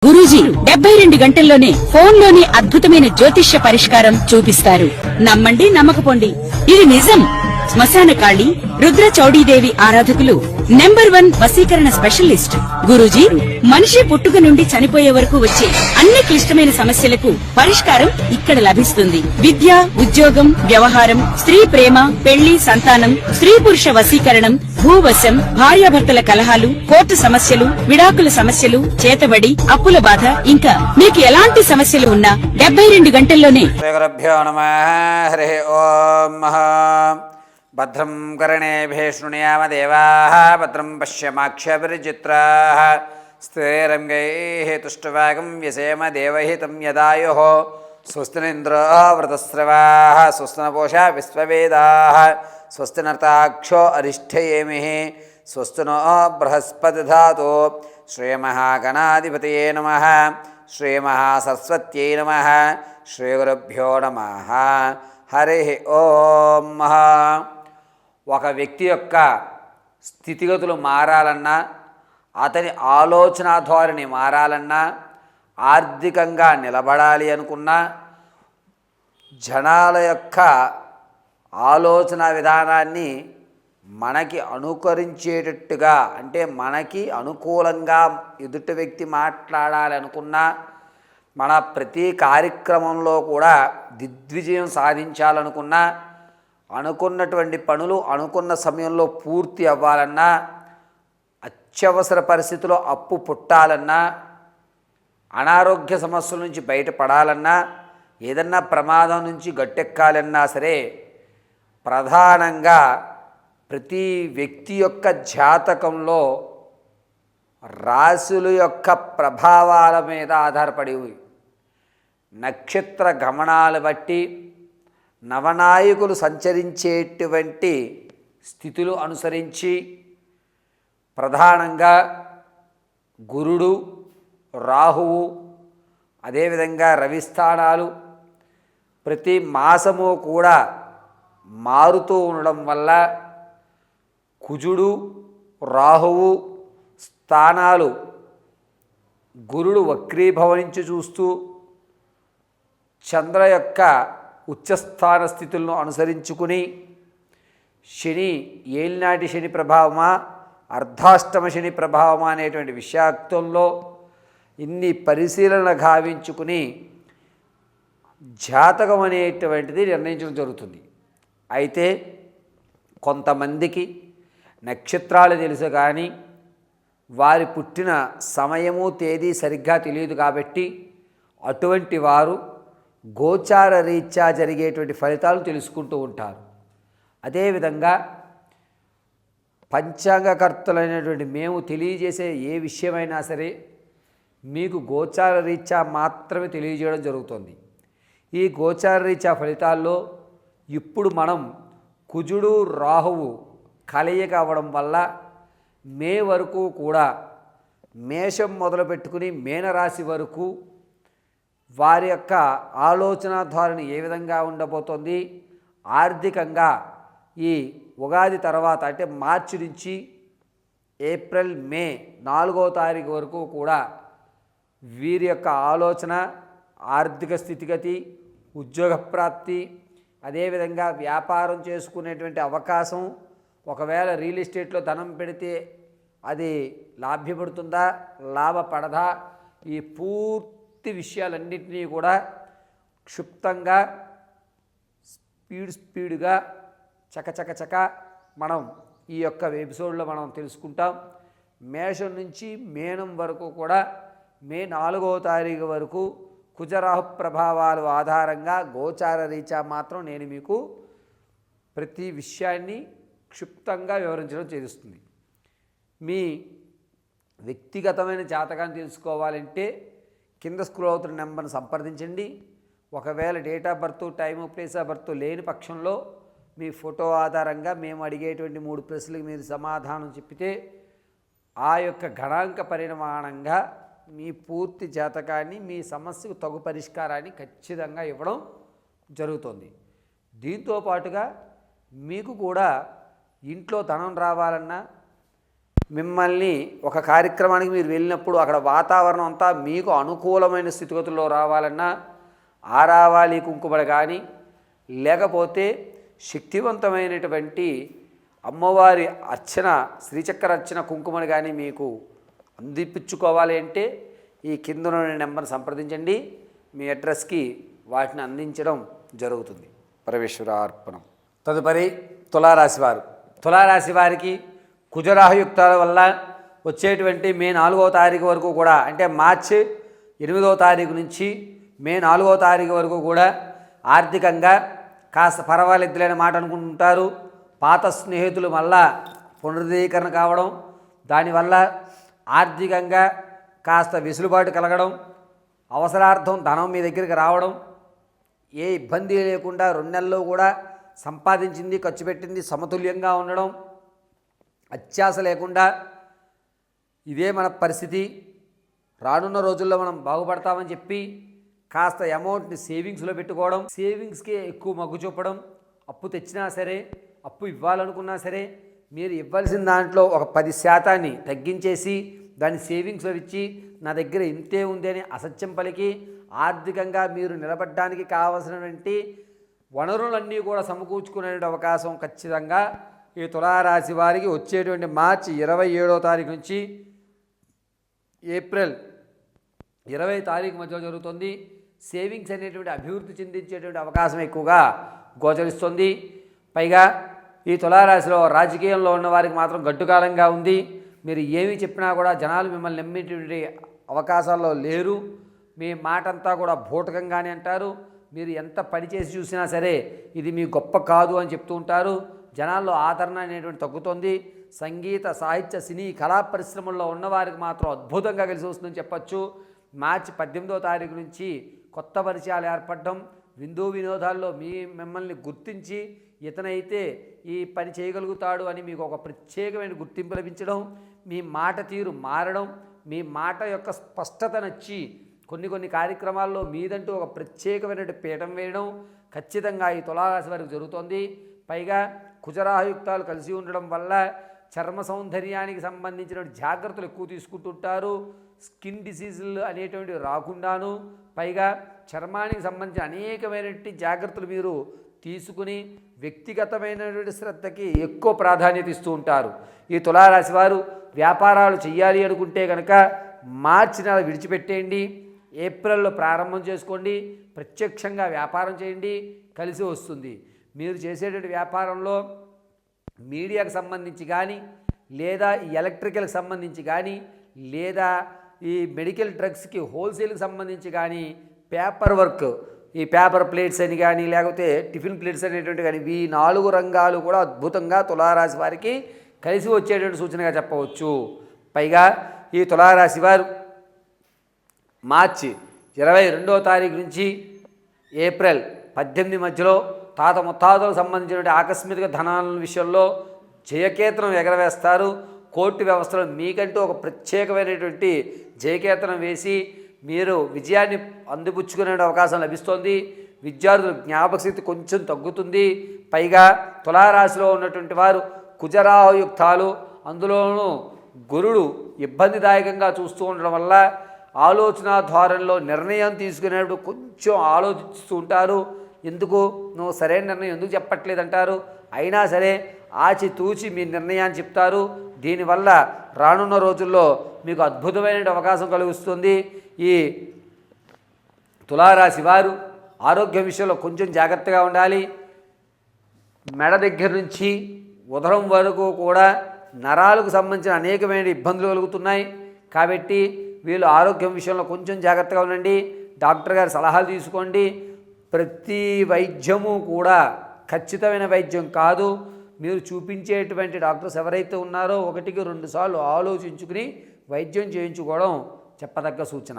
గురూజీ 72 గంటల్లోనే ఫోన్లోని అద్భుతమైన జ్యోతిష్య పరిష్కారం చూపిస్తారు. నమ్మండి, నమ్మకపోండి, ఇది నిజం. శ్మశాన కాళి రుద్ర చౌడీదేవి ఆరాధకులు నంబర్ 1 వశీకరణ స్పెషలిస్ట్ గురూజీ. మనిషి పుట్టుక నుండి చనిపోయే వరకు వచ్చే అన్ని క్లిష్టమైన సమస్యలకు పరిష్కారం ఇక్కడ లభిస్తుంది. విద్య, ఉద్యోగం, వ్యవహారం, స్త్రీ ప్రేమ, పెళ్లి, సంతానం, స్త్రీ పురుష వశీకరణం, భూవశం, భార్యాభర్తల కలహాలు, కోర్టు సమస్యలు, విడాకుల సమస్యలు, చేతబడి, అప్పుల బాధ, ఇంకా మీకు ఎలాంటి సమస్యలు ఉన్నా 72 గంటల్లోనే. భద్రం కర్ణేభిః శృణుయామ దేవాః భద్రం పశ్యమాక్షభిర్చిత్రాః స్థిరైరంగైః తుష్టువాగం వ్యసేమ దేవహితం యదాయుః స్వస్తి ఇంద్రో వృతస్రవాः స్వస్తి నపూషా విశ్వవేదాः స్వస్తి నర్తాక్షో అరిష్ఠయేమిః స్వస్తి నో బృహస్పతి ధాతు శ్రీమహాగణాధిపతయే నమః శ్రీమహాసరస్వత్యై నమః శ్రీగురుభ్యో నమః. హరి ఓం. ఒక వ్యక్తి యొక్క స్థితిగతులు మారాలన్నా, అతని ఆలోచన ధోరణి మారాలన్నా, ఆర్థికంగా నిలబడాలి అనుకున్నా, జనాల యొక్క ఆలోచన విధానాన్ని మనకి అనుకరించేటట్టుగా, అంటే మనకి అనుకూలంగా ఎదుటి వ్యక్తి మాట్లాడాలి అనుకున్నా, మన ప్రతి కార్యక్రమంలో కూడా దిగ్విజయం సాధించాలనుకున్నా, అనుకున్నటువంటి పనులు అనుకున్న సమయంలో పూర్తి అవ్వాలన్నా, అత్యవసర పరిస్థితిలో అప్పు పుట్టాలన్నా, అనారోగ్య సమస్యల నుంచి బయటపడాలన్నా, ఏదన్నా ప్రమాదం నుంచి గట్టెక్కాలన్నా సరే, ప్రధానంగా ప్రతి వ్యక్తి యొక్క జాతకంలో రాశుల యొక్క ప్రభావాల మీద ఆధారపడి నక్షత్ర గమనాలు బట్టి నవనాయకులు సంచరించేటువంటి స్థితులు అనుసరించి ప్రధానంగా గురుడు, రాహువు, అదేవిధంగా రవి స్థానాలు ప్రతి మాసము కూడా మారుతూ ఉండడం వల్ల కుజుడు, రాహువు స్థానాలు గురుడు వక్రీభవనించి చూస్తూ చంద్ర యొక్క ఉచ్చస్థాన స్థితులను అనుసరించుకుని శని ఏలినాటి శని ప్రభావమా అర్ధాష్టమ శని ప్రభావమా అనేటువంటి విషయాక్తంలో ఇన్ని పరిశీలన గావించుకుని జాతకం అనేటువంటిది నిర్ణయించడం జరుగుతుంది. అయితే కొంతమందికి నక్షత్రాలు తెలుసు కానీ వారి పుట్టిన సమయము తేదీ సరిగ్గా తెలియదు కాబట్టి అటువంటి వారు గోచార రీత్యా జరిగేటువంటి ఫలితాలు తెలుసుకుంటూ ఉంటారు. అదేవిధంగా పంచాంగకర్తలైనటువంటి మేము తెలియజేసే ఏ విషయమైనా సరే మీకు గోచార రీత్యా మాత్రమే తెలియజేయడం జరుగుతుంది. ఈ గోచార రీత్యా ఫలితాల్లో ఇప్పుడు మనం కుజుడు, రాహువు కలయిక అవ్వడం వల్ల మే వరకు కూడా మేషం మొదలుపెట్టుకుని మీనరాశి వరకు వారి యొక్క ఆలోచన ధోరణి ఏ విధంగా ఉండబోతోంది, ఆర్థికంగా ఈ ఉగాది తర్వాత అంటే మార్చి నుంచి ఏప్రిల్, మే 4వ తారీఖు వరకు కూడా వీరి యొక్క ఆలోచన, ఆర్థిక స్థితిగతి, ఉద్యోగ ప్రాప్తి, అదేవిధంగా వ్యాపారం చేసుకునేటువంటి అవకాశం, ఒకవేళ రియల్ ఎస్టేట్లో ధనం పెడితే అది లాభ్యపడుతుందా, లాభపడదా, ఈ పూర్తి విషయాలన్నింటినీ కూడా క్షుప్తంగా స్పీడ్గా చకచక మనం ఈ యొక్క ఎపిసోడ్లో మనం తెలుసుకుంటాం. మేషం నుంచి మీనం వరకు కూడా మే 4వ తారీఖు వరకు కుజరాహు ప్రభావాలు ఆధారంగా గోచార రీత్యా మాత్రం నేను మీకు ప్రతి విషయాన్ని క్షుప్తంగా వివరించడం చేస్తుంది. మీ వ్యక్తిగతమైన జాతకాన్ని తెలుసుకోవాలంటే కింద స్క్రోల్ అవుతున్న నెంబర్ని సంప్రదించండి. ఒకవేళ date of birth, time, place of birth లేని పక్షంలో మీ ఫోటో ఆధారంగా మేము అడిగేటువంటి 3 ప్రశ్నలకు మీరు సమాధానం చెప్పితే ఆ యొక్క గణాంక పరిమాణంగా మీ పూర్తి జాతకాన్ని, మీ సమస్యకు తగు పరిష్కారాన్ని ఖచ్చితంగా ఇవ్వడం జరుగుతుంది. దీంతో పాటుగా మీకు కూడా ఇంట్లో ధనం రావాలన్నా, మిమ్మల్ని ఒక కార్యక్రమానికి మీరు వెళ్ళినప్పుడు అక్కడ వాతావరణం అంతా మీకు అనుకూలమైన స్థితిగతుల్లో రావాలన్నా ఆరావాలి కుంకుమలు కానీ లేకపోతే శక్తివంతమైనటువంటి అమ్మవారి అర్చన శ్రీచక్ర అర్చన కుంకుమలు కానీ మీకు అందిపించుకోవాలి అంటే ఈ కింద నెంబర్ సంప్రదించండి. మీ అడ్రస్కి వాటిని అందించడం జరుగుతుంది. పరమేశ్వరార్పణం. తదుపరి తులారాశి వారు. తులారాశి వారికి కుజరాహయుక్తాల వల్ల వచ్చేటువంటి మే 4వ తారీఖు వరకు కూడా, అంటే మార్చి 8వ తారీఖు నుంచి మే 4వ తారీఖు వరకు కూడా ఆర్థికంగా కాస్త పర్వాలేదులేని మాట అనుకుంటుంటారు. పాత స్నేహితులు మళ్ళా పునరుద్ధీకరణ కావడం, దానివల్ల ఆర్థికంగా కాస్త వెసులుబాటు కలగడం, అవసరార్థం ధనం మీ దగ్గరికి రావడం, ఏ ఇబ్బంది లేకుండా 2 నెలల్లో కూడా సంపాదించింది ఖర్చు పెట్టింది సమతుల్యంగా ఉండడం, అత్యాశ లేకుండా ఇదే మన పరిస్థితి, రానున్న రోజుల్లో మనం బాగుపడతామని చెప్పి కాస్త అమౌంట్ని సేవింగ్స్లో పెట్టుకోవడం, సేవింగ్స్కి ఎక్కువ మొగ్గు చూపడం, అప్పు తెచ్చినా సరే అప్పు ఇవ్వాలనుకున్నా సరే మీరు ఇవ్వాల్సిన దాంట్లో ఒక 10% తగ్గించేసి దాన్ని సేవింగ్స్లో ఇచ్చి నా దగ్గర ఇంతే ఉంది అని అసత్యం పలికి ఆర్థికంగా మీరు నిలబడడానికి కావలసినటువంటి వనరులన్నీ కూడా సమకూర్చుకునే అవకాశం ఖచ్చితంగా ఈ తులారాశి వారికి వచ్చేటువంటి మార్చి 27వ తారీఖు నుంచి ఏప్రిల్ 20వ తారీఖు మధ్యలో జరుగుతుంది. సేవింగ్స్ అనేటువంటి అభివృద్ధి చెందించేటువంటి అవకాశం ఎక్కువగా గోచరిస్తుంది. పైగా ఈ తులారాశిలో రాజకీయంలో ఉన్న వారికి మాత్రం గడ్డుకాలంగా ఉంది. మీరు ఏమి చెప్పినా కూడా జనాలు మిమ్మల్ని నమ్మేటువంటి అవకాశాల్లో లేరు. మీ మాటంతా కూడా బూటకంగానే అంటారు. మీరు ఎంత పని చేసి చూసినా సరే ఇది మీ గొప్ప కాదు అని చెప్తూ ఉంటారు. జనాల్లో ఆదరణ అనేటువంటి తగ్గుతుంది. సంగీత సాహిత్య సినీ కళా పరిశ్రమల్లో ఉన్నవారికి మాత్రం అద్భుతంగా కలిసి వస్తుందని చెప్పచ్చు. మార్చి 18వ తారీఖు నుంచి కొత్త పరిచయాలు ఏర్పడడం, విందు వినోదాల్లో మిమ్మల్ని గుర్తించి ఇతనైతే ఈ పని చేయగలుగుతాడు అని మీకు ఒక ప్రత్యేకమైన గుర్తింపు లభించడం, మీ మాట తీరు మారడం, మీ మాట యొక్క స్పష్టత నచ్చి కొన్ని కార్యక్రమాల్లో మీదంటూ ఒక ప్రత్యేకమైన పీఠం వేయడం ఖచ్చితంగా ఈ తులారాశి వారికి జరుగుతుంది. పైగా కుజరాహయుక్తాలు కలిసి ఉండడం వల్ల చర్మ సౌందర్యానికి సంబంధించిన జాగ్రత్తలు ఎక్కువ తీసుకుంటుంటారు. స్కిన్ డిసీజులు అనేటువంటివి రాకుండాను, పైగా చర్మానికి సంబంధించిన అనేకమైనటువంటి జాగ్రత్తలు మీరు తీసుకుని వ్యక్తిగతమైనటువంటి శ్రద్ధకి ఎక్కువ ప్రాధాన్యత ఇస్తూ ఉంటారు. ఈ తులారాశి వారు వ్యాపారాలు చేయాలి అనుకుంటే కనుక మార్చి నెల విడిచిపెట్టేయండి, ఏప్రిల్లో ప్రారంభం చేసుకోండి, ప్రత్యక్షంగా వ్యాపారం చేయండి, కలిసి వస్తుంది. మీరు చేసేటువంటి వ్యాపారంలో మీడియాకు సంబంధించి కానీ, లేదా ఈ ఎలక్ట్రికల్కి సంబంధించి కానీ, లేదా ఈ మెడికల్ డ్రగ్స్కి హోల్సేల్కి సంబంధించి కానీ, పేపర్ వర్క్, ఈ పేపర్ ప్లేట్స్ అని కానీ, లేకపోతే టిఫిన్ ప్లేట్స్ అనేటువంటి కానీ, ఈ 4 రంగాలు కూడా అద్భుతంగా తులారాశి వారికి కలిసి వచ్చేటువంటి సూచనగా చెప్పవచ్చు. పైగా ఈ తులారాశి వారు మార్చి 22వ తారీఖు నుంచి ఏప్రిల్ 18 మధ్యలో తాత ముత్తాతలకు సంబంధించిన ఆకస్మిక ధనాల విషయంలో జయకేతనం ఎగరవేస్తారు. కోర్టు వ్యవస్థలో మీకంటూ ఒక ప్రత్యేకమైనటువంటి జయకేతనం వేసి మీరు విజయాన్ని అందిపుచ్చుకునే అవకాశం లభిస్తుంది. విద్యార్థుల జ్ఞాపకశక్తి కొంచెం తగ్గుతుంది. పైగా తులారాశిలో ఉన్నటువంటి వారు కుజరాహయుక్తాలు, అందులోనూ గురుడు ఇబ్బందిదాయకంగా చూస్తూ ఉండడం వల్ల ఆలోచన ధోరణిలో నిర్ణయం తీసుకునేప్పుడు కొంచెం ఆలోచిస్తూ ఉంటారు. ఎందుకు నువ్వు సరైన నిర్ణయం ఎందుకు చెప్పట్లేదంటారు. అయినా సరే ఆచితూచి మీ నిర్ణయాన్ని చెప్తారు. దీనివల్ల రానున్న రోజుల్లో మీకు అద్భుతమైన అవకాశం కలుగుతుంది. ఈ తులారాశి వారు ఆరోగ్యం విషయంలో కొంచెం జాగ్రత్తగా ఉండాలి. మెడ దగ్గర నుంచి ఉదరం వరకు కూడా నరాలకు సంబంధించిన అనేకమైన ఇబ్బందులు కలుగుతున్నాయి. కాబట్టి వీళ్ళు ఆరోగ్యం విషయంలో కొంచెం జాగ్రత్తగా ఉండండి. డాక్టర్ గారి సలహాలు తీసుకోండి. ప్రతి వైద్యము కూడా ఖచ్చితమైన వైద్యం కాదు. మీరు చూపించేటువంటి డాక్టర్స్ ఎవరైతే ఉన్నారో 1కి 2 సార్లు ఆలోచించుకుని వైద్యం చేయించుకోవడం చెప్పదగ్గ సూచన.